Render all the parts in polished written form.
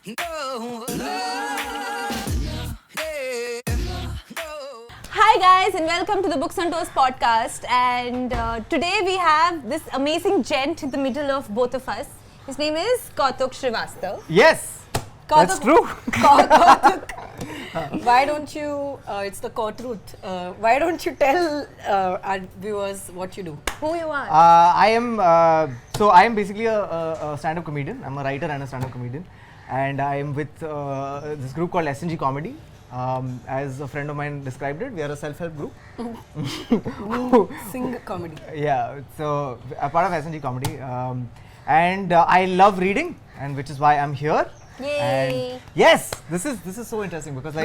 Hi guys and welcome to the Books on Toast podcast, and today we have this amazing gent in the middle of both of us. His name is Kautuk Srivastava. Yes, that's true. Kautuk. Why don't you, it's the truth. Why don't you tell our viewers what you do? Who you are? I am basically a stand-up comedian. I'm a writer and a stand-up comedian, and I am with this group called S&G Comedy. As a friend of mine described it, we are a self-help group. Singh comedy. Yeah, so a part of S&G Comedy, and I love reading, and which is why I'm here. Yay! And yes, this is so interesting because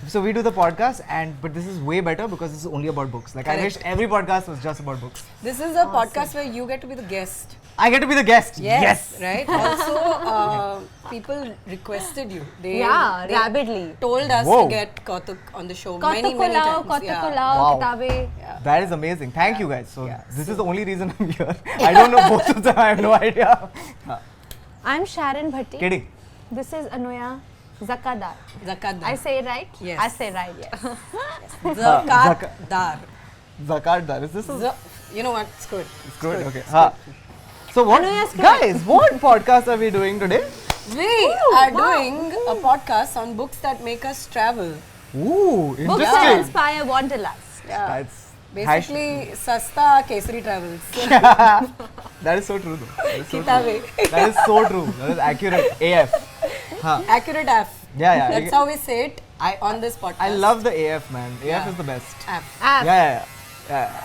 so we do the podcast, but this is way better because this is only about books. Like Correct. I wish every podcast was just about books. This is a podcast where you get to be the guest. I get to be the guest. Yes. Right. Also, people requested you. They Rapidly. told us to get Kautuk on the show many times. Wow. Kitabe. Yeah. That is amazing. Thank you guys. So this is the only reason I'm here. I don't know both of them. I have no idea. I'm Sharon Bhatti. Kidding. This is Anuya Zakadar. Zakadar. I say it right? Yes. I say right, yes. Zakadar. Zakardar. Is this? You know what? It's good. It's good. Okay. So what, guys? What podcast are we doing today? We are doing a podcast on books that make us travel. Ooh, interesting. Books that inspire wanderlust. Yeah. That's Basically, Sasta Kesari Travels. that is so true though. That is so Kitabe. true. That is so true. That is accurate AF. Accurate AF. Yeah. That's how we say it on this podcast. I love the AF, man. AF is the best. AF. Yeah.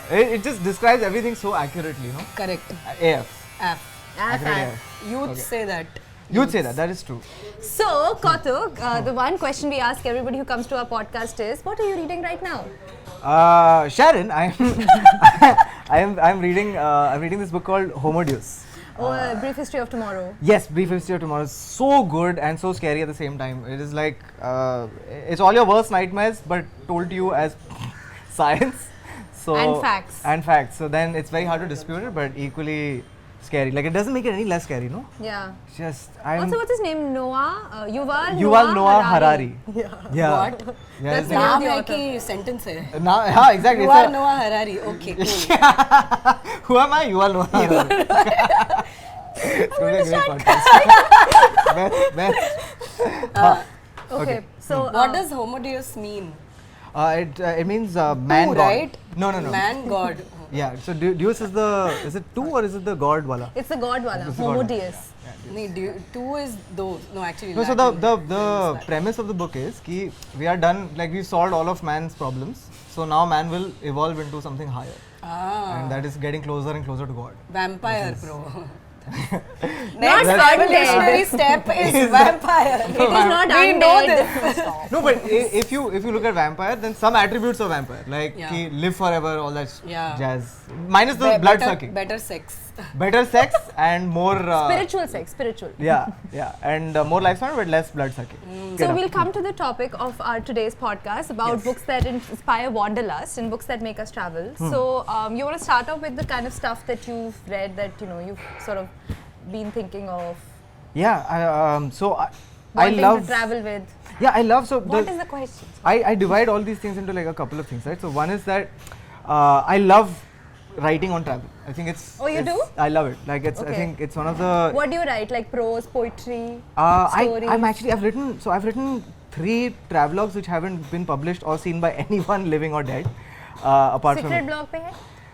It just describes everything so accurately, you know. Correct. AF. AF. Accurate AF. You'd say that. You'd say that. That is true. So, Kautuk, the one question we ask everybody who comes to our podcast is, what are you reading right now? Sharon, I'm reading this book called Homo, Deus. A Brief History of Tomorrow. Yes, Brief History of Tomorrow is so good and so scary at the same time. It is like it's all your worst nightmares, but told to you as science. So and facts. So then it's very hard to dispute it, but equally scary. Like it doesn't make it any less scary, no? Yeah. Also, what's his name? Yuval Noah Harari. Yeah. What? That's the नाम name है of the कि sentence है. Exactly. Yuval Noah Harari. Okay, cool. Who am I? Yuval Noah Harari. It's going to be a great podcast. Okay. So, What does Homo Deus mean? It means man Two, god. right? No. Man god. Yeah. So Deus is it two or is it the god wala? it's the God wala, It's the Homo God. Deus. Two is those. No, actually. No, so Latin. the premise of the book is ki we are done, like we've solved all of man's problems. So now man will evolve into something higher, and that is getting closer and closer to God. Vampire, bro. Not Evolutionary step is vampire. It is not We undead. know this. No, but if you look at vampire, then some attributes of vampire, like ki live forever, all that jazz, minus the blood sucking. Better sex. Better sex and more Spiritual. Yeah, and more lifespan but less blood sucking. So we'll come to the topic of our today's podcast about books that inspire wanderlust and books that make us travel. So you want to start off with the kind of stuff that you've read that you've sort of been thinking of. Yeah, I Wanting love to travel with. Yeah, I love What is the question? I divide all these things into like a couple of things, right? So one is that I love writing on travel. I think it's. Oh, you do? I love it. Like it's. Okay. I think it's one of the. What do you write? Like prose, poetry, stories? I've written 3 travelogues which haven't been published or seen by anyone living or dead. Apart Secret from. blog पे है?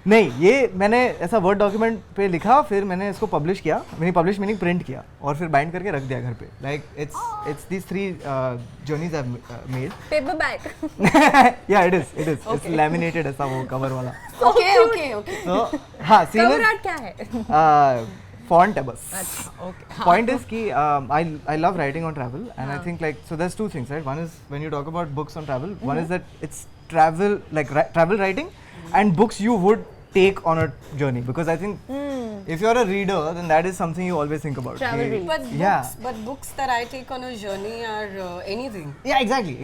नहीं, ये मैंने ऐसा word document पे लिखा, फिर मैंने इसको पब्लिश किया, मैंने पब्लिश मीनिंग प्रिंट किया और फिर बाइंड करके रख दिया घर पे. Like it's these 3 journeys I have made. Paperback. या इट इज इट्स लैमिनेटेड ऐसा वो कवर वाला. Okay. तो हाँ, सीन Cover art क्या है? font है बस. अच्छा, okay. Point is कि I love writing on travel, and I think like, so there's 2 things, right? One is when you talk about books on travel, one is that it's travel, like travel writing, and books you would take on a journey, because I think if you're a reader, then that is something you always think about. Travel read. But books that I take on a journey are anything. Yeah, exactly.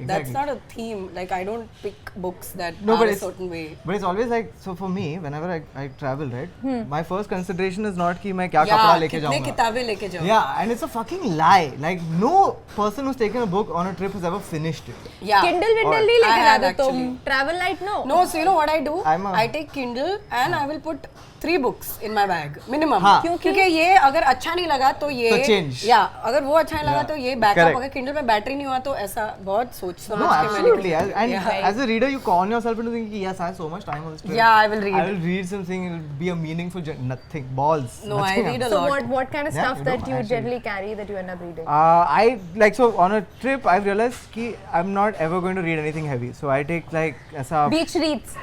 That's not a theme. Like I don't pick books that No, are but a it's- certain way. But it's always like, so for me, whenever I travel, right, my first consideration is not कि मैं क्या कपड़ा लेके कितने जाऊँगा. किताबें लेके जाऊँ. Yeah, and it's a fucking lie. Like no person who's taken a book on a trip has ever finished it. Yeah. Kindle Windle नहीं I लेके have जाते तुम. actually. Travel light no. No, so you know what I do? I'm a- I take Kindle and I will put 3 books in my bag minimum. हाँ. क्योंकि ये अगर अच्छा नहीं लगा तो ये तो change. या अगर वो अच्छा नहीं लगा Yeah. तो ये बैकअप. Correct. अगर Kindle में बैटरी नहीं हुआ तो ऐसा बहुत सोच समझ No, के मैंने absolutely. कुछ- And Yeah. as a reader, you con yourself into thinking, yes, I have so much time on this trip. Yeah, I will read. I will read something. It will be a meaningful journey. Nothing. Balls. No, I Nothing read a So lot. what kind of Yeah, stuff you that do, you actually. generally carry that you end up reading? I like, so on a trip I've realized कि I'm not ever going to read anything heavy, so I take like ऐसा Beach reads.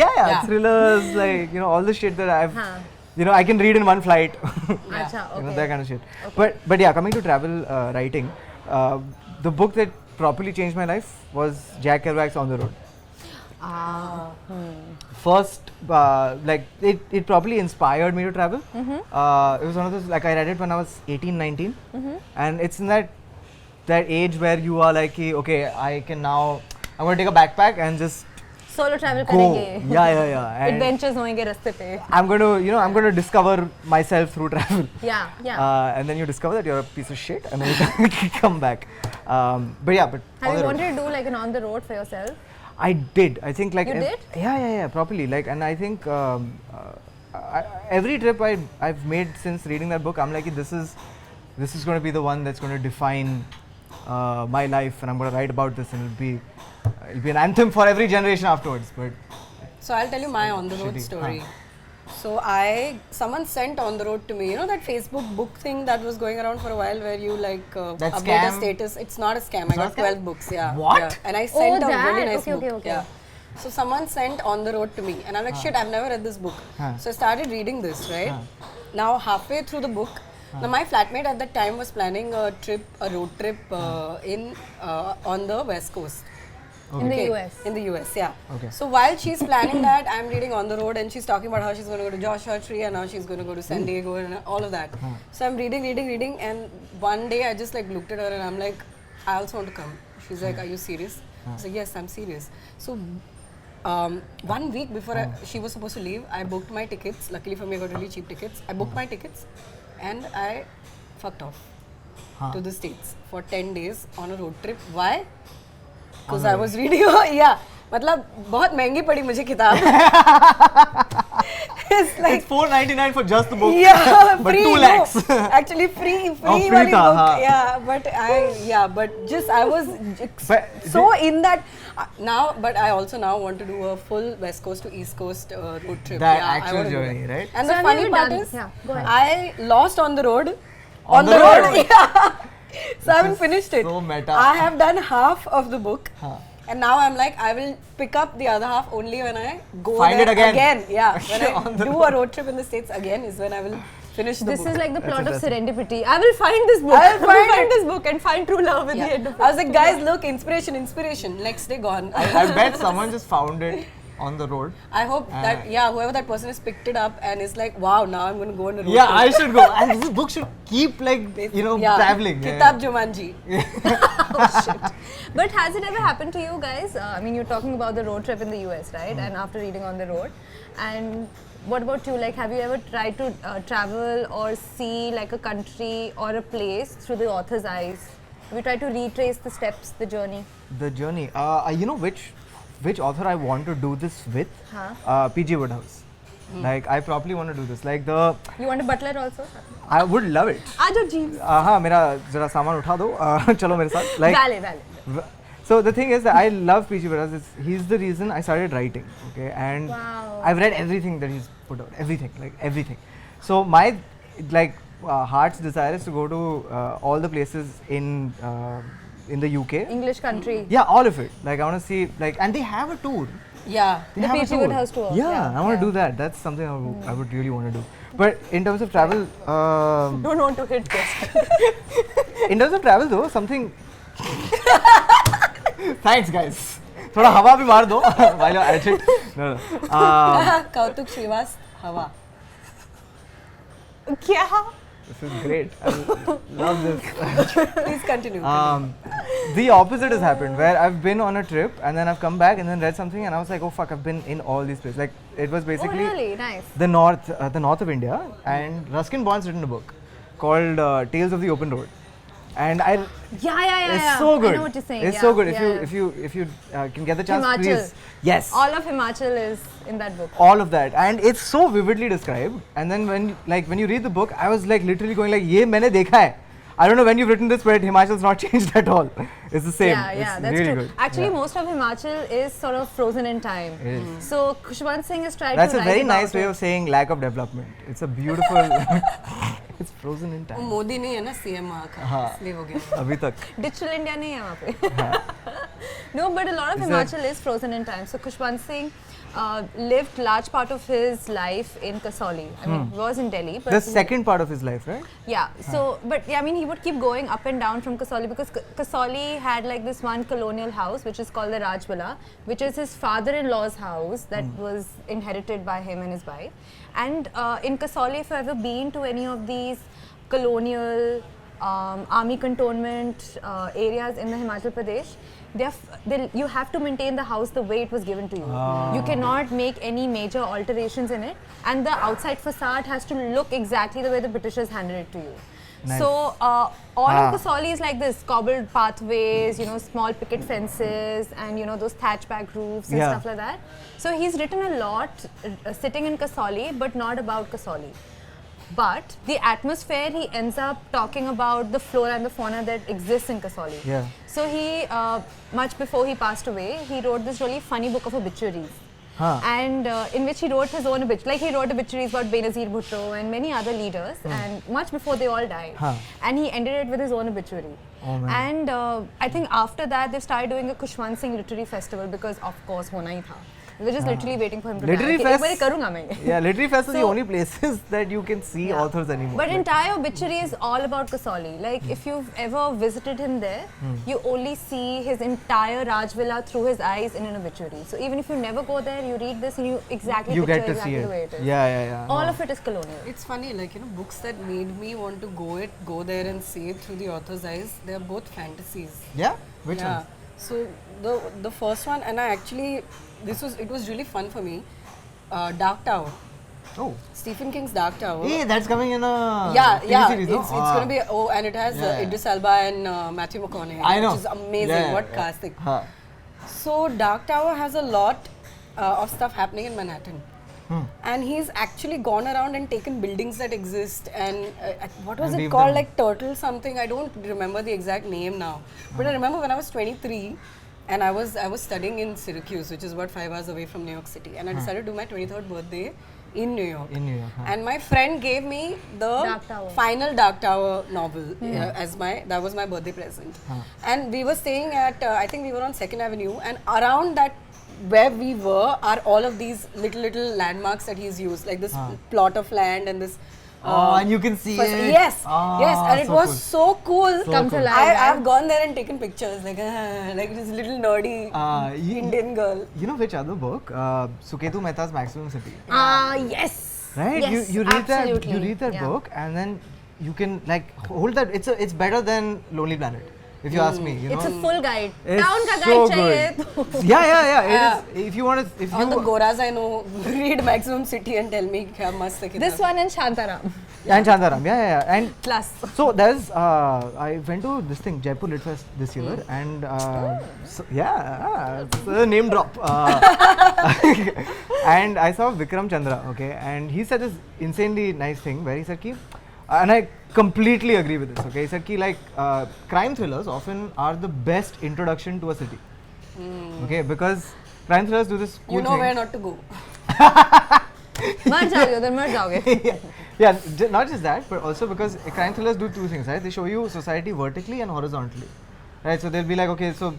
Yeah. thrillers, like all the shit that I've हाँ. I can read in one flight. अच्छा, okay. That kind of shit. But yeah, coming to travel writing, the book that properly changed my life was Jack Kerouac's On the Road. First, like it probably inspired me to travel. It was one of those, like I read it when I was 18, 19, and it's in that age where you are like, okay, I'm going to take a backpack and just Solo travel go. करेंगे. Yeah. And Adventures होंगे रास्ते पे. I'm going to discover myself through travel. Yeah. And then you discover that you're a piece of shit, and then you come back. But on Have the you road. wanted to do like an on the road for yourself? I did. I think like You did? Yeah, properly. Like, and I think every trip I've made since reading that book, I'm like, this is going to be the one that's going to define my life, and I'm going to write about this, and it'll be an anthem for every generation afterwards. But So I'll tell you my on the road Shitty. story. So someone sent on the road to me, that Facebook book thing that was going around for a while where you like That update a scam? status. It's not a scam. I It's got not a scam? 12 books. Yeah. What? Yeah. And I sent a really that. nice book. Okay. Yeah. So someone sent on the road to me, and I'm like, shit, I've never read this book. So I started reading this, right? Now halfway through the book, now my flatmate at that time was planning a road trip on the West Coast. In the US. In the US, yeah. Okay. So while she's planning that, I'm reading on the road, and she's talking about how she's going to go to Joshua Tree, and now she's going to go to San Diego and all of that. So I'm reading, and one day I just like looked at her and I'm like, I also want to come. She's like, are you serious? I was like, yes, I'm serious. So 1 week before she was supposed to leave, I booked my tickets. Luckily for me, I got really cheap tickets. I booked my tickets and I fucked off to the States for 10 days on a road trip. Why? Because I was reading, मतलब बहुत महंगी पड़ी मुझे किताब. it's $4.99 for just the book. Yeah, but free, 2 lakhs. No, actually free free वाली था, book. हाँ. Yeah, but I was so in that now. But I also now want to do a full West Coast to East Coast road trip. That I actual wanna do journey, that. right? And So the have funny you part done- is, Yeah, go ahead. I lost on the road. On the road? Yeah. So I haven't is finished it. so meta. I have done half of the book. And now I'm like, I will pick up the other half only when I go Find there it again. Yeah, when I do a road trip in the States again is when I will finish the This book. is like the plot of interesting. Serendipity. I will find this book. I will find it. this book and find true love at the end of it. I was like, guys, look, inspiration. Next day gone. I bet someone just found it on the road. I hope that, whoever that person has picked it up and is like, wow, now I'm going to go on a road Yeah, trip. I should go. And this book should keep traveling. Kitab Jumanji. Oh shit. But has it ever happened to you guys? I mean, you're talking about the road trip in the US, right? And after reading on the road. And what about you? Like, have you ever tried to travel or see like a country or a place through the author's eyes? Have you tried to retrace the steps, the journey? The journey. You know which author I want to do this with? P.G. Wodehouse. Like, I probably want to do this. Like You want a butler also? I would love it. Ajo Jeeves. हाँ मेरा जरा सामान उठा दो चलो मेरे साथ. Like, Vale. So the thing is that I love P.G. Wodehouse. He's the reason I started writing. Okay, and Wow. I've read everything that he's put out. Everything. So my heart's desire is to go to all the places in the UK. English country. Yeah, all of it. Like I want to see and they have a tour. Yeah. They The have a P.G. Wodehouse tour. Yeah, I want to do that. That's something I would really want to do. But in terms of travel, Don't want to hit this. in terms of travel though, something. Thanks, guys. थोड़ा हवा भी मार दो while you're at it. No. Kautuk Srivastava. Kya? This is great. I love this. Please continue. The opposite has happened, where I've been on a trip and then I've come back and then read something and I was like, oh fuck, I've been in all these places. Like it was basically really? Nice. the north of India, and Ruskin once written a book called Tales of the Open Road. And it's so good. I know what you're saying. It's so good. If you can get the chance, Himachal. please. Yes. All of Himachal is in that book. All of that, and it's so vividly described. And then when you read the book, I was like literally going like, "Ye maine dekha hai." I don't know when you've written this, but Himachal's not changed at all. It's the same. Yeah, that's really true. Good. Actually, most of Himachal is sort of frozen in time. It is. So Khushwant Singh has tried That's to a write very about nice way of saying lack of development. It's a beautiful. It's frozen in time. Modi नहीं है ना CM वहाँ का, इसलिए हो गया. अभी तक. Digital India नहीं है वहाँ पे. No, but a lot of Himachal is frozen in time. So Khushwant Singh lived large part of his life in Kasauli. I mean, he was in Delhi. But the second part of his life, right? Yeah. So, but yeah, I mean, he would keep going up and down from Kasauli because Kasauli had like this one colonial house, which is called the Rajguru, which is his father-in-law's house that was inherited by him and his wife. And in Kasauli, if you've ever been to any of these colonial army cantonment areas in the Himachal Pradesh, you have to maintain the house the way it was given to you. You cannot make any major alterations in it, and the outside facade has to look exactly the way the Britishers handed it to you. Nice. So all of Kasauli is like this: cobbled pathways, small picket fences, and those thatchback roofs and stuff like that. So he's written a lot sitting in Kasauli, but not about Kasauli. But the atmosphere, he ends up talking about the flora and the fauna that exists in Kasauli. Yeah. So he, much before he passed away, he wrote this really funny book of obituaries. And in which he wrote his own obituaries. Like he wrote obituaries about Benazir Bhutto and many other leaders, and much before they all died. And he ended it with his own obituary. Oh, man. And I think after that, they started doing a Khushwant Singh Literary Festival because, of course, hona hi tha. We were just literally waiting for him to Literary die. Fest, yeah, Literary Fest is the only places that you can see authors anymore. But entire obituary is all about Kasauli. Like if you've ever visited him there, you only see his entire Rajvilla through his eyes in an obituary. So even if you never go there, you read this and you picture get to exactly see the way it is. Yeah. All of it is colonial. It's funny, like books that made me want to go there and see it through the author's eyes. They are both fantasies. Yeah? Which one? So the first one, and I actually, it was really fun for me. Dark Tower. Oh. Stephen King's Dark Tower. Hey, that's coming in a TV series, no? It's going to be, and it has Idris Elba and Matthew McConaughey. I know. Which is amazing. What casting. So Dark Tower has a lot of stuff happening in Manhattan. And he's actually gone around and taken buildings that exist and what was it called, like Turtle something, I don't remember the exact name now. But I remember when I was 23 and I was studying in Syracuse, which is about 5 hours away from New York City, and I decided to do my 23rd birthday in New York. And my friend gave me the final Dark Tower novel that was my birthday present. And we were staying at, I think we were on 2nd Avenue, and around that where we were are all of these little landmarks that he's used, like this plot of land and this. And you can see it. Yes, and it was so cool. Come to life. I've gone there and taken pictures, like this little nerdy Indian girl. You know which other book? Suketu Mehta's Maximum City. Yes. Right? Yes, you read that book and then you can hold that. It's better than Lonely Planet. If you ask me, it's a full guide. It's Town ka so guide good. Yeah. It is, if you want to, all the Goras I know read Maximum City and tell me kya mast hai. This one and Shantaram. And Shantaram, yeah. And plus. So there's, I went to this thing, Jaipur Lit Fest this year, and it's a name drop. And I saw Vikram Chandra, okay, and he said this insanely nice thing where he said ki, and I completely agree with this, okay, he said ki like crime thrillers often are the best introduction to a city, okay, because crime thrillers do this cool where not to go. Mar jaoge. Yeah, not just that, but also because crime thrillers do two things, right? They show you society vertically and horizontally, right? So they'll be like, okay, so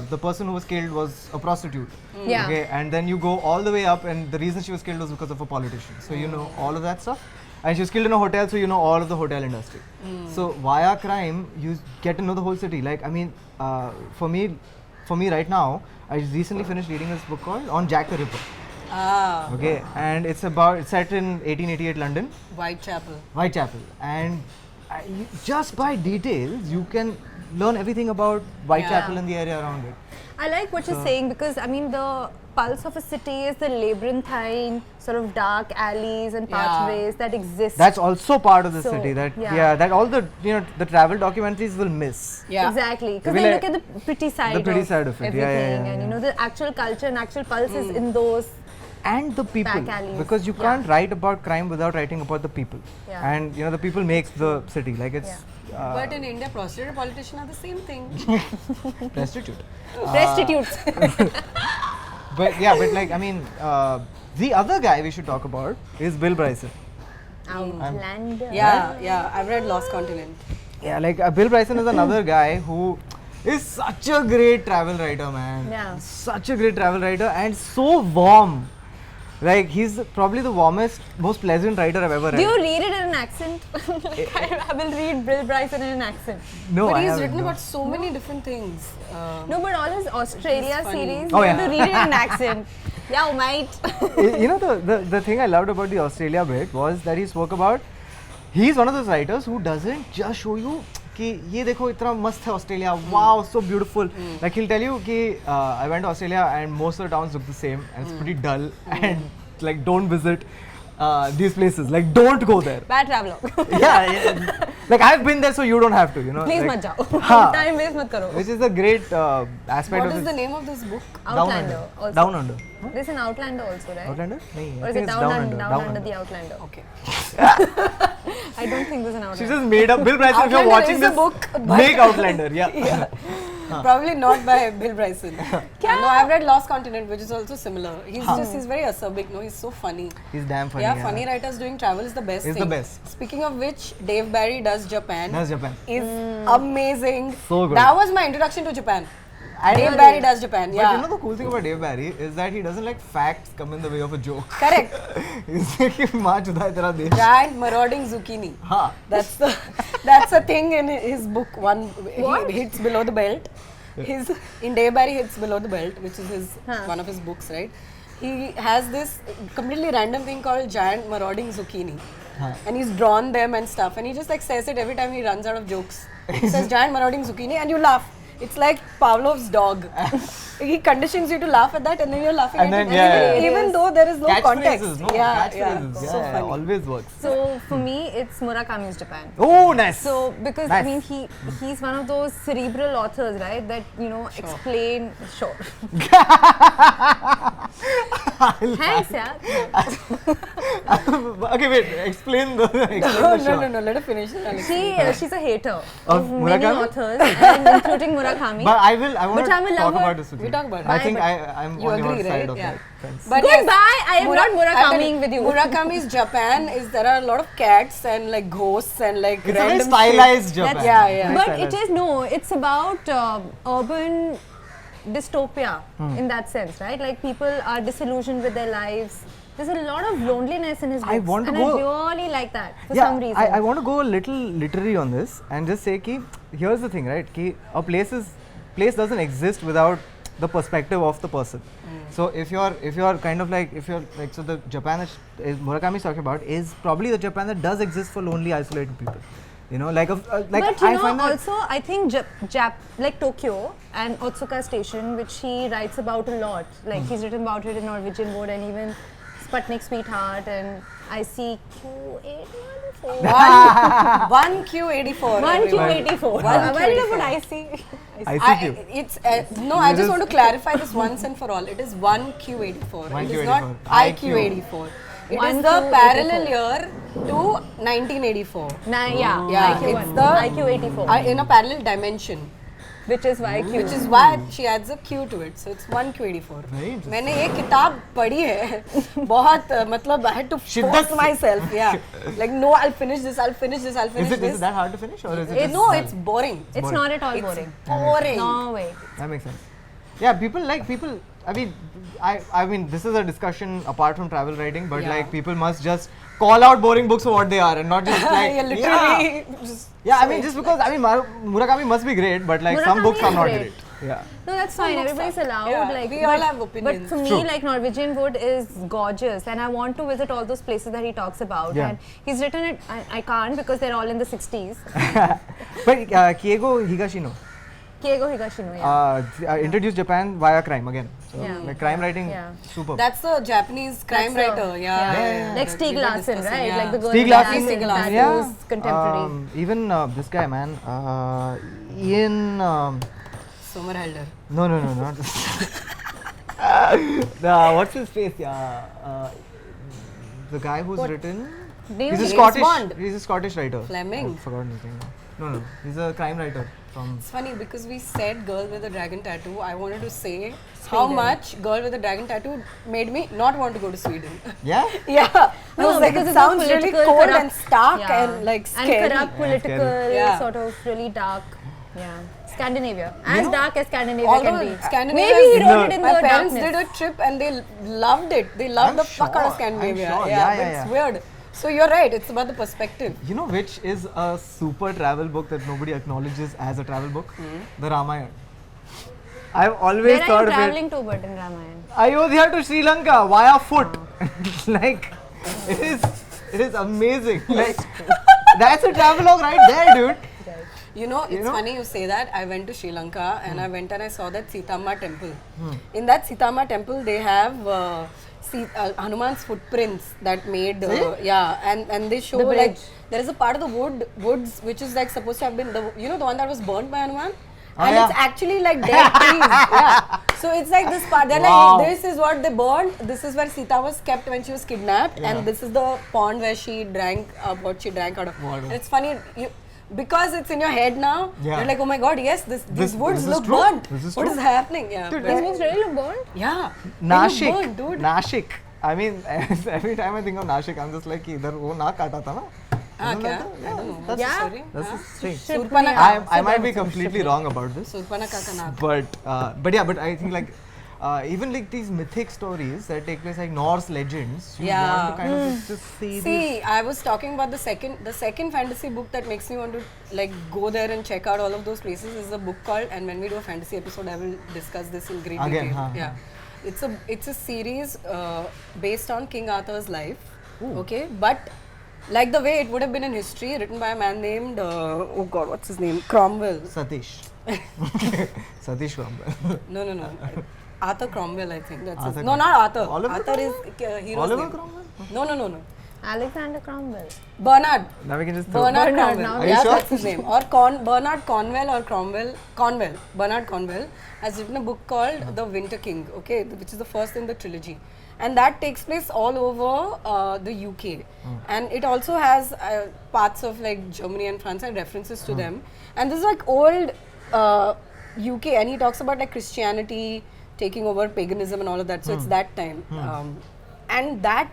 the person who was killed was a prostitute, okay, and then you go all the way up, and the reason she was killed was because of a politician. So you know all of that stuff. And she was killed in a hotel, so you know all of the hotel industry. So via crime, you get to know the whole city. Like, I mean, for me right now, I recently finished reading this book called On Jack the Ripper. Okay, and it's set in 1888 London. Whitechapel, and just by details you can learn everything about Whitechapel and the area around it. I like what you're saying, because I mean the pulse of a city is the labyrinthine sort of dark alleys and pathways that exist. That's also part of the city that all the the travel documentaries will miss. Exactly, because they look at the pretty side of everything, and the actual culture and actual pulse is in those. And the people, because you can't write about crime without writing about the people, and the people makes the city like it's. But in India, prostitute and politician are the same thing. Prostitutes. But like I mean, the other guy we should talk about is Bill Bryson. Outlander. I've read Lost Continent. Yeah, like Bill Bryson is another guy who is such a great travel writer, man. Yeah. Such a great travel writer and so warm. Like he's probably the warmest, most pleasant writer I've ever read. Do you read it in an accent? I will read Bill Bryson in an accent. No, but he's written about so many different things. No, but all his Australia series, you have to read it in an accent. Yeah, mate. The thing I loved about the Australia bit was that he spoke about, he's one of those writers who doesn't just show you कि ये देखो इतना मस्त है Australia, wow, so beautiful. Like he'll tell you कि I went to Australia and most of the towns look the same and it's pretty dull and like don't visit these places, like don't go there. Bad traveler. yeah. Like I've been there, so you don't have to, Please like, मत जाओ. Time waste मत करो. Which is a great aspect of it. What is the name of this book? Outlander. Down Under. Huh? There's an Outlander also, right? Outlander? No, or is it Down Under the Outlander? Okay. I don't think there's an Outlander. She just made up. Bill Bryson, if you're watching this, book, make Outlander. Yeah. Probably not by Bill Bryson. No, I've read Lost Continent, which is also similar. He's very acerbic. No, he's so funny. He's damn funny. Yeah, funny writers doing travel is the best thing. It's the best. Speaking of which, Dave Barry does Japan. Is amazing. So good. That was my introduction to Japan. Dave Barry does Japan. But the cool thing about Dave Barry is that he doesn't let facts come in the way of a joke. Correct. He's like, Giant marauding zucchini. That's a thing in his book. He hits below the belt. In Dave Barry hits below the belt, which is one of his books, right? He has this completely random thing called giant marauding zucchini. And he's drawn them and stuff, and he just like says it every time he runs out of jokes. He says giant marauding zucchini and you laugh. It's like Pavlov's dog. He conditions you to laugh at that and then you're laughing at it. Even though there is no context. Catchphrases, so funny. Always works. So for me, it's Murakami's Japan. Oh, nice. So because I mean he's one of those cerebral authors, right? That explain. Sure. Thanks, yeah. Okay, wait. Explain the. No. Let her finish. She's a hater of many authors, and including Murakami. But I want to talk about this with you. We talk about it. I think I'm you on agree, your side right? of that fence. But goodbye. I am not Murakamiing with you. Murakami's Japan is there are a lot of cats and like ghosts and like it's random a very stylized Japan. Yeah. But it is it's about urban dystopia in that sense, right? Like people are disillusioned with their lives. There's a lot of loneliness in his books, I really like that for some reason. I want to go a little literary on this and just say ki here's the thing, right? Ki a place doesn't exist without the perspective of the person. So if you're kind of like so the Japan that Murakami is talking about is probably the Japan that does exist for lonely, isolated people. But also I think like Tokyo and Otsuka Station, which he writes about a lot. Like he's written about it in Norwegian Wood and even Sputnik Sweetheart and ICQ814. 1Q84. 1Q84. Why did I put IC? ICQ. I just want to clarify this once and for all. It is 1Q84. It is not IQ84. It is the parallel year to 1984. It's the IQ84. In a parallel dimension. Which is why she adds a Q to it. So it's 1Q84. मैंने ये किताब पढ़ी है बहुत मतलब I had to force myself. Yeah. Like no, I'll finish this. Is it that hard to finish or is it? No, it's boring. It's not at all boring. Boring. No way. That makes sense. Yeah, people. I mean, this is a discussion apart from travel writing, but like people must just call out boring books for what they are and not just like literally. Just because Murakami must be great, but like Murakami some books are not great. great. Yeah. No, that's fine. Everybody's allowed. Yeah, like, we all have opinions. But for me, like Norwegian wood is gorgeous, and I want to visit all those places that he talks about. Yeah. And he's written it. I can't because they're all in the 60s. But Keigo Higashino Keigo Higashino, yeah. introduced Japan via crime again. So Yeah. like crime writing, super. That's the Japanese crime writer. Yeah. Like Stieg Larsson, right? Yeah. Like the girl Stieg with Larsson, the accent, yeah. who's contemporary. Even this guy, man, Ian. Somerhalder. No, not this. What's his face? Yeah, the guy who's written. He's a Scottish. He's a Scottish writer. Fleming. I've forgotten his name. No. He's a crime writer from. It's funny because we said girl with a dragon tattoo. I wanted to say how much girl with a dragon tattoo made me not want to go to Sweden. Yeah. Yeah. I was like, it sounds really cold and stark and like scary. And corrupt, political, Yeah. sort of really dark. Yeah. Scandinavia. As dark as Scandinavia Although can be. Scandinavia, Maybe he wrote it in my the parents darkness. did a trip and they loved it. They loved I'm the fuck out of sure. Scandinavia. I'm sure. Yeah, Yeah. it's weird. So you're right. It's about the perspective. You know which is a super travel book that nobody acknowledges as a travel book? The Ramayana. I've always Where are thought you of traveling it. to, but in Ramayana? Ayodhya to Sri Lanka via foot. Like it is amazing. Like that's a travelogue right there, dude. You know, it's funny you say that. I went to Sri Lanka and I went and I saw that Sitama temple. In that Sitama temple, they have Hanuman's footprints that made, and they show like there is a part of the woods which is like supposed to have been the one that was burnt by Hanuman. And it's actually like dead trees. Yeah. So it's like this part. They're like, this is what they burned. This is where Sita was kept when she was kidnapped, and this is the pond where she drank what she drank out of. And it's funny. Because it's in your head now, you're like, oh my god, yes, these woods look burnt. What is happening? Yeah, Dude, these woods really look burnt? Yeah. Nashik, burnt, dude. Nashik. I mean, every time I think of Nashik, I'm just like, idhar wo na kata tha na. I don't know. That's Yeah. the story. That's strange. Surpanaka. I might be completely wrong about this. Surpanaka ka naak. But I think like even like these mythic stories that take place like Norse legends, you want to kind of just see. See, I was talking about the second fantasy book that makes me want to like go there and check out all of those places is a book called, and when we do a fantasy episode, I will discuss this in great detail. Yeah, it's a series based on King Arthur's life. Okay, but like the way it would have been in history, written by a man named oh god, what's his name? Cromwell. Satish. Satish Cromwell. No. Arthur Cromwell, I think that's his. No, not Arthur. Arthur is hero's Oliver name. Cromwell? No. Alexander Cromwell. Bernard. Now we can just Bernard Bernard, Cromwell. now. Are you Yeah, sure? that's his name. Or Bernard Cornwell or Cornwell. Bernard Cornwell has written a book called The Winter King, okay, which is the first in the trilogy. And that takes place all over the UK. And it also has parts of like Germany and France and references to them. And this is like old UK, and he talks about like Christianity taking over paganism and all of that. So it's that time. And that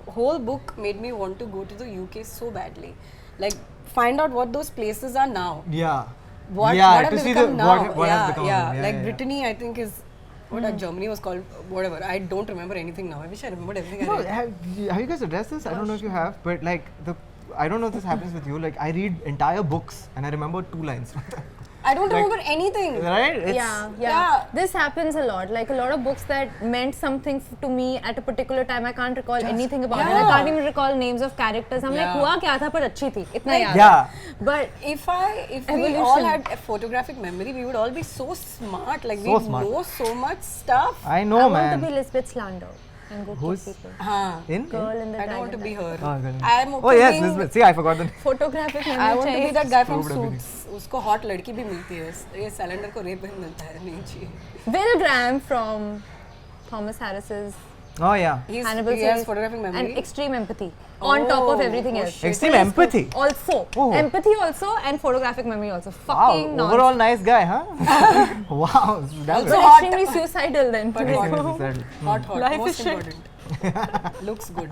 whole book made me want to go to the UK so badly. Like find out what those places are now. Yeah. What have to they see become now? what has become. Like Brittany, I think is what Germany was called. Whatever. I don't remember anything now. I wish I remembered everything. No, have you guys addressed this? I don't know if you have, but like I don't know if this happens with you. Like I read entire books and I remember 2 lines. I don't remember anything. Right? It's Yeah. This happens a lot. Like a lot of books that meant something to me at a particular time, I can't recall anything about it. I can't even recall names of characters. I'm like, hua kya tha par achhi thi. Itna yaad. Yeah. But if we all had a photographic memory, we would all be so smart. Like we know so much stuff. I know, I man. want to be Lisbeth Slander and go kill people. Girl in the I don't want to be her. Oh yes, Lisbeth. See, I forgot the name. Photographic memory. I want to be that guy from Stupid Suits. उसको hot लड़की भी मिलती है. ये Salander को rape भी मिलता है, नहीं चाहिए. Will Graham from Thomas Harris's Oh yeah. Hannibal He has series. photographic memory. And extreme empathy. On top of everything else. Extreme empathy. Also. Oh. Empathy also and photographic memory also. Wow. Fucking nonsense. Overall nice guy, huh? Wow. That's But hot. extremely suicidal then. But too. hot. Life Most is shit. important. Looks good.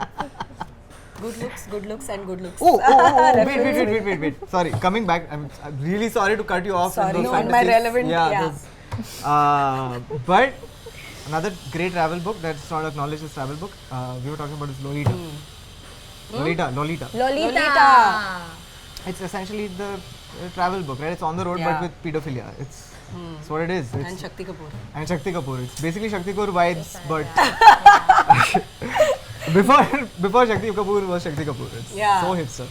Good looks and good looks. Oh, wait. Sorry, coming back. I'm really sorry to cut you off. Sorry, those no, my fantasies. relevant. But another great travel book that's not acknowledged as travel book. We were talking about is Lolita. Lolita. Lolita. It's essentially the a travel book, right? It's on the road but with pedophilia. It's what it is. And Shakti Kapoor. It's basically Shakti Kapoor vibes, but before Shakti Kapoor was Shakti Kapoor. It's so hipster.